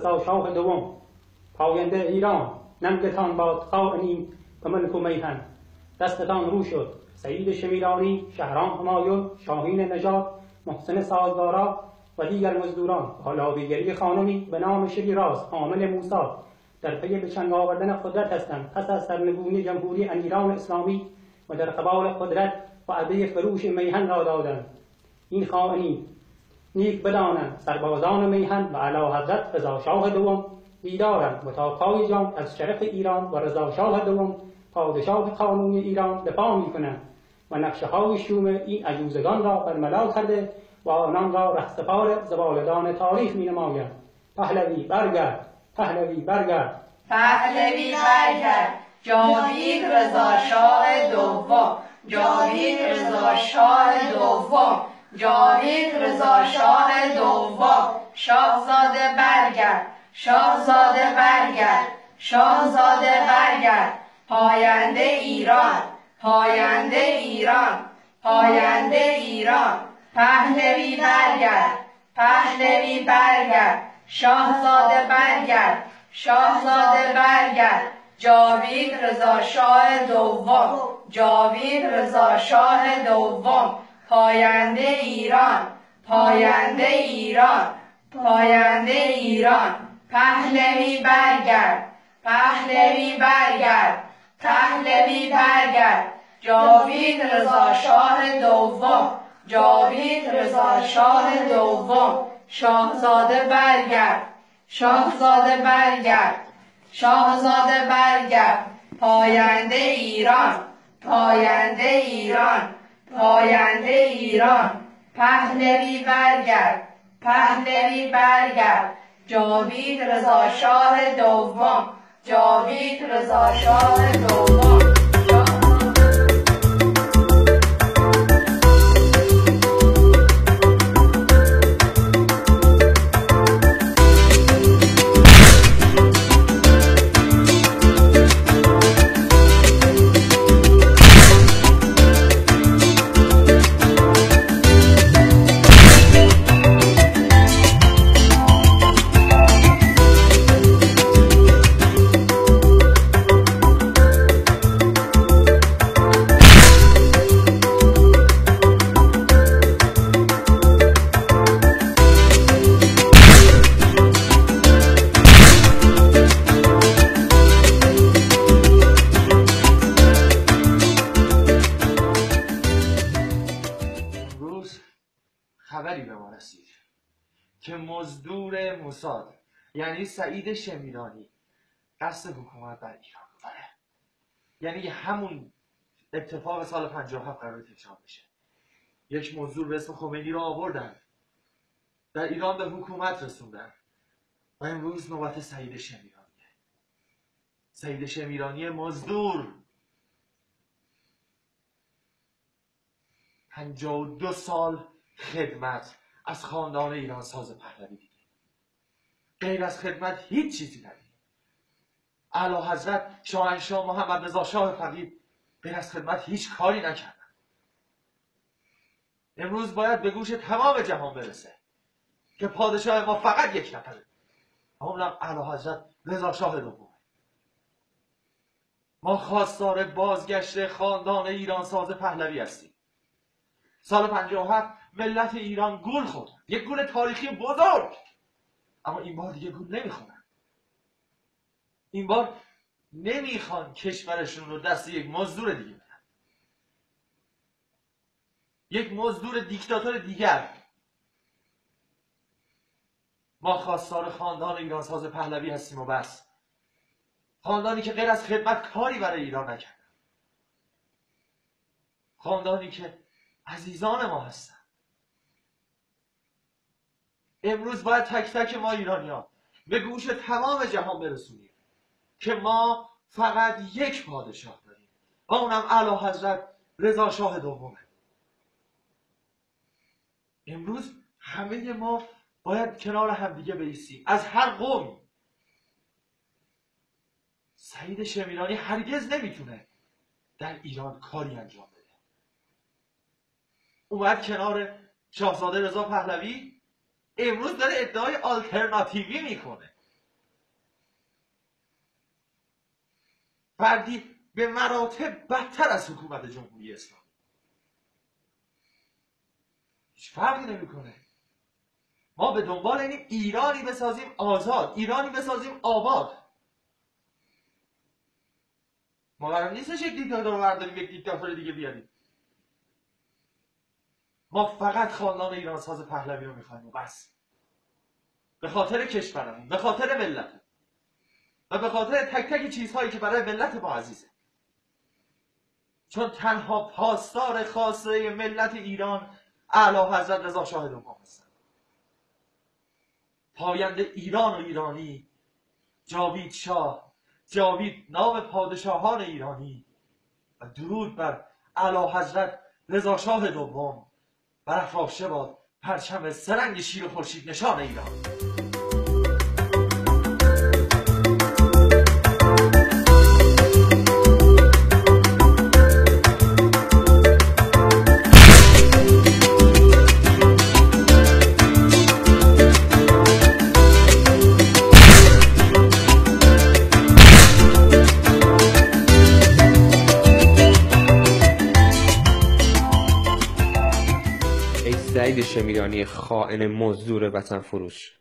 رضا شاه دوم پاینده ایران ننگتان باد خائنین به ملک و میهن دستتان رو شد سعید شمیرانی شهرام همایون شاهین نژاد محسن سازدارا و دیگر مزدوران حالا دیگری خانمی به نام شیراز عامل موسی در پی به چنگ آوردن قدرت هستند پس از سرنگونی جمهوری ایران اسلامی و در قبال قدرت وعده فروش میهن را دادند. این خائنین نیک بدانند سربازان میهن و اعلی حضرت رضا شاه دوم بیدارند و تا پای جان از شرف ایران و رضا شاه دوم پادشاه قانونی ایران دفاع می‌کنند و نقشه‌های شوم این عجوزگان را برملا کرده و آنان را رهسپار زبالدان تاریخ می‌نمایند. پهلوی برگرد، پهلوی برگرد، پهلوی برگرد، جاوید رضا شاه دوم، جاوید رضا شاه دوم، جاوید رضا شاه دوم. شاهزاده برگرد، شاهزاده برگرد، شاهزاده برگرد. پاینده ایران، پاینده ایران، پاینده ایران. پهلوی برگرد، پهلوی برگرد، شاهزاده برگرد، شاهزاده برگرد. جاوید رضا شاه دوم، جاوید رضا شاه دوم. پاینده ایران، پاینده ایران، پاینده ایران. پهلوی برگرد، پهلوی برگرد، پهلوی برگرد. جاوید رضا شاه دوم، جاوید رضا شاه دوم. شاهزاده برگرد، شاهزاده برگرد، شاهزاده برگرد. پاینده ایران، پاینده ایران، پاینده ایران. پهلوی برگرد، پهلوی برگرد. جاوید رضا شاه دوم، جاوید رضا شاه دوم. خبری به ما رسید که مزدور موساد یعنی سعید شمیرانی قصد حکومت بر ایران داره. یعنی همون اتفاق سال 57 قرار تکرار بشه. یک مزدور به اسم خمینی رو آوردن در ایران به حکومت رسوندن و امروز نوبت سعید شمیرانیه. سعید شمیرانی مزدور 52 سال خدمت از خاندان ایران ساز پهلوی دیده. غیر از خدمت هیچ چیزی ندید. اعلی حضرت شاهنشاه محمد رضا شاه فقید غیر از خدمت هیچ کاری نکردن. امروز باید به گوش تمام جهان برسه که پادشاه ما فقط یک نفره، اونم اعلی حضرت رضا شاه دوم. ما خواستار بازگشت خاندان ایران ساز پهلوی هستیم. سال 57 ملت ایران گول خورد، یک گول تاریخی بزرگ، اما این بار دیگه گول نمیخورن. این بار نمیخوان کشورشون رو دست یک مزدور دیگه بدن، یک مزدور دیکتاتور دیگر. ما خواستار خاندان ایران ساز پهلوی هستیم و بس. خاندانی که غیر از خدمت کاری برای ایران نکردن، خاندانی که عزیزان ما هستن. امروز باید تک تک ما ایرانیان به گوش تمام جهان برسونیم که ما فقط یک پادشاه داریم و اونم اعلی حضرت رضا شاه دومه. امروز همه ما باید کنار همدیگه بایستیم، از هر قومی. سعید شمیرانی هرگز نمیتونه در ایران کاری انجام بده. اومد کنار شاهزاده رضا پهلوی، امروز داره ادعای آلترناتیوی میکنه. فردی به مراتب بدتر از حکومت جمهوری اسلامی. هیچ فرقی نمیکنه. ما به دنبال اینیم ایرانی بسازیم آزاد، ایرانی بسازیم آباد. ما قرار نیستش یک دیکتاتور رو برداریم یک دیکتاتور دیگه بیاریم. ما فقط خاندان ایران ساز پهلوی رو میخوایم و بس. به خاطر کشورمون، به خاطر ملت و به خاطر تک تک چیزهایی که برای ملت ما عزیزه. چون تنها پاسدار خاصه ملت ایران اعلی حضرت رضا شاه دوم هستند. پاینده ایران و ایرانی، جاوید شاه، جاوید نام پادشاهان ایرانی و درود بر اعلی حضرت رضا شاه دوم، برافراشته باد پرچم سرنگ شیر و خورشید نشان ایران. سعید شمیرانی خائن مزدور وطن فروش،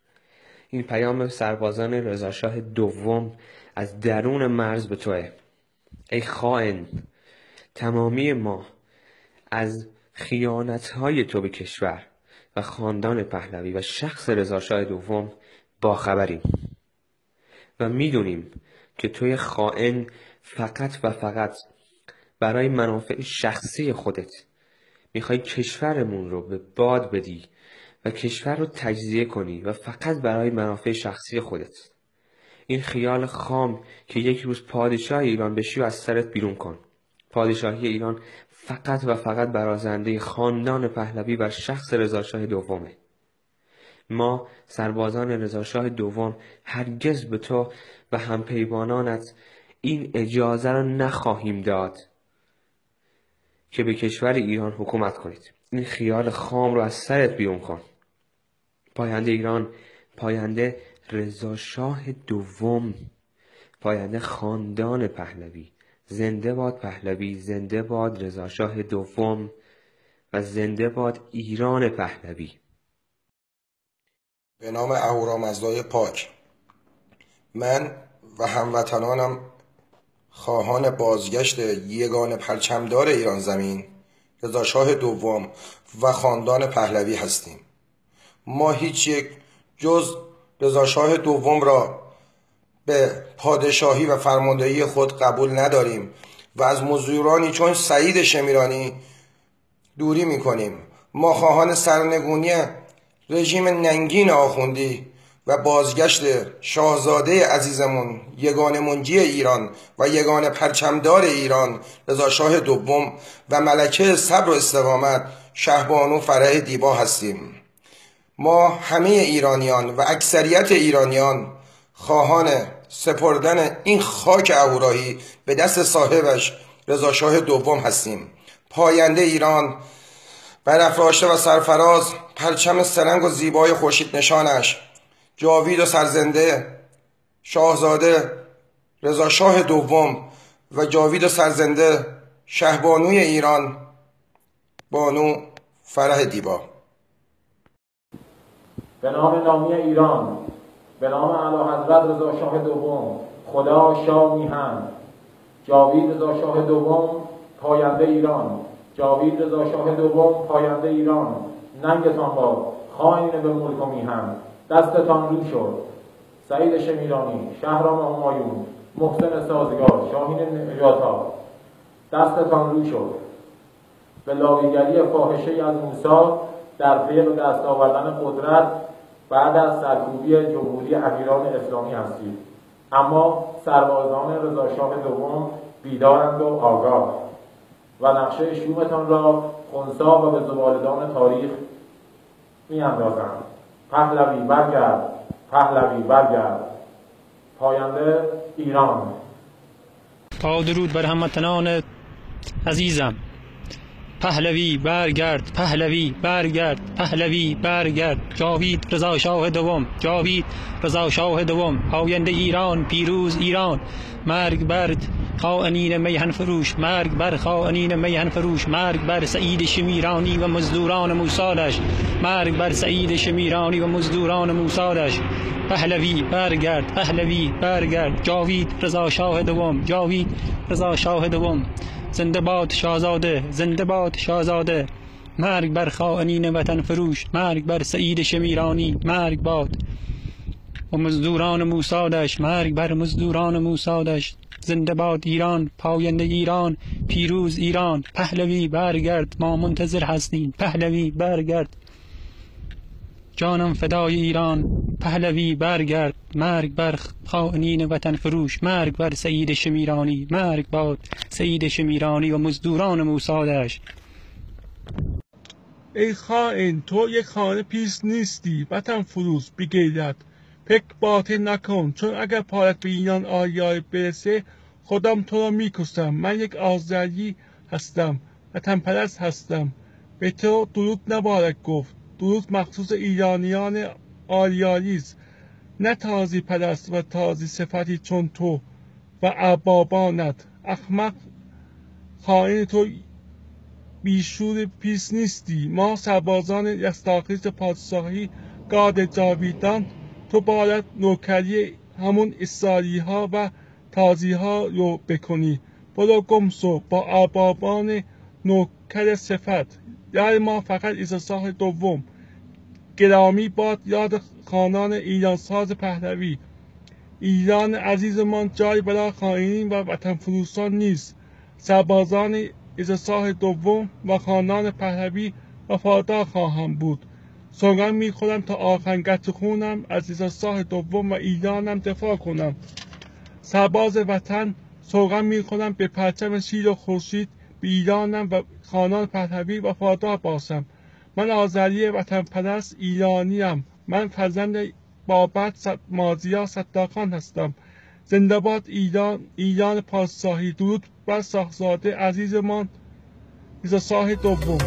این پیام سربازان رضاشاه دوم از درون مرز به توه. ای خائن، تمامی ما از خیانت‌های تو به کشور و خاندان پهلوی و شخص رضاشاه دوم باخبریم و میدونیم که توی خائن فقط و فقط برای منافع شخصی خودت میخوای کشورمون رو به باد بدی و کشور رو تجزیه کنی و فقط برای منافع شخصی خودت. این خیال خام که یک روز پادشاه ایران بشی و از سرت بیرون کن. پادشاهی ایران فقط و فقط برازنده خاندان پهلوی و شخص رضاشاه دومه. ما سربازان رضاشاه دوم هرگز به تو و همپیمانانت این اجازه را نخواهیم داد که به کشور ایران حکومت کنید. این خیال خام رو از سرت بیرون کن. پاینده ایران، پاینده رضاشاه دوم، پاینده خاندان پهلوی. زنده باد پهلوی، زنده باد رضاشاه دوم و زنده باد ایران پهلوی. به نام اهورامزدای پاک، من و هموطنانم خواهان بازگشت یگان پرچمدار ایران زمین رضاشاه دوم و خاندان پهلوی هستیم. ما هیچ یک جز رضاشاه دوم را به پادشاهی و فرماندهی خود قبول نداریم و از مزدورانی چون سعید شمیرانی دوری میکنیم. ما خواهان سرنگونی رژیم ننگین آخوندی و بازگشت شاهزاده عزیزمون، یگانه منجی ایران و یگانه پرچمدار ایران رضاشاه دوم و ملکه صبر و استقامت شهبانو فرح دیبا هستیم. ما همه ایرانیان و اکثریت ایرانیان خواهان سپردن این خاک اهورایی به دست صاحبش رضاشاه دوم هستیم. پاینده ایران، برافراشته و سرفراز پرچم سرنگ و زیبای خورشید نشانش، جاوید و سرزنده شاهزاده رضاشاه دوم و جاوید و سرزنده شهبانوی ایران بانو فرح دیبا. به نام نامی ایران، به نام اعلی حضرت رضاشاه دوم، خدا شاه میهن، جاوید رضاشاه دوم پاینده ایران، جاوید رضاشاه دوم پاینده ایران. ننگتان باد خائنین به ملک و میهن، دستتان رو شد. سعید شمیرانی، شهرام همایون، محسن سازگار، شاهین نژادها، دستتان رو شد. به لاویگری فاحشه از موسی در پی دست آوردن قدرت بعد از سرکوبی جمهوری امیران اسلامی هستید. اما سربازان رضاشاه دوم بیدارند و آگاه و نقشه شومتان را خنثی و به زبالدان تاریخ میاندازند. پهلوی برگرد، پهلوی برگرد. پاینده ایران. با درود بر هموطنان عزیزم. پهلوی برگرد، پهلوی برگرد، پهلوی برگرد. جاوید رضاشاه دوم، جاوید رضاشاه دوم. پاینده ایران، پیروز ایران. مرگ بر خائنین میهن فروش، مرگ بر خائنین میهن فروش، مرگ بر سعید شمیرانی و مزدوران موسادش، مرگ بر سعید شمیرانی و مزدوران موسادش. پهلوی برگرد، پهلوی برگرد، جاوید رضا شاه دوم، جاوید رضا شاه دوم. زنده باد شاهزاده، زنده باد شاهزاده. مرگ بر خائنین وطن فروش، مرگ بر سعید شمیرانی، مرگ باد. و مزدوران موسادش، مرگ بر مزدوران موسادش. زنده باد ایران، پاینده ایران، پیروز ایران. پهلوی برگرد، ما منتظر هستیم، پهلوی برگرد. جانم فدای ایران، پهلوی برگرد. مرگ بر خائنین وطن فروش، مرگ بر سعید شمیرانی، مرگ باد سعید شمیرانی و مزدوران موسادش. ای خائن، تو یک خانه پیش نیستی، وطن فروش بی غیرت. پک باطل نکن، چون اگر پارت به ایران آریای برسه خودم تو را میکشم. من یک آذری هستم، وطن پرست هستم. به تو درود نباید گفت، درود مخصوص ایرانیان آریایی است، نه تازی پرست و تازی صفتی چون تو و اربابانت. احمق، خائن، تو بیشور پیش نیستی. ما سربازان یستاخیز پادشاهی گارد جاویدان، تو باید نوکری همون اساری ها و تازی ها رو بکنی. برو گمسو با اربابان نوکر صفت. یاد ما فقط عیسی دوم. گرامی باد یاد خانان ایرانساز پهلوی. ایران عزیزمان جای برای خائنین و وطن فروشان نیست. سربازان عیسی دوم و خانان پهلوی وفادار خواهم بود. سوگند میخورم تا آخرین قطره خونم از عیسی دوم و ایرانم دفاع کنم. سرباز وطن، سوگند میخورم به پرچم شیر و خورشید به ایرانم و خانان پهلوی وفادار باشم. من آذری وطن پرست ایرانیم. من فرزند بابت مازیار ستارخان هستم. زنده باد ایران، ایران پادشاهی. درود بر شاهزاده عزیزمان عیسی دوم.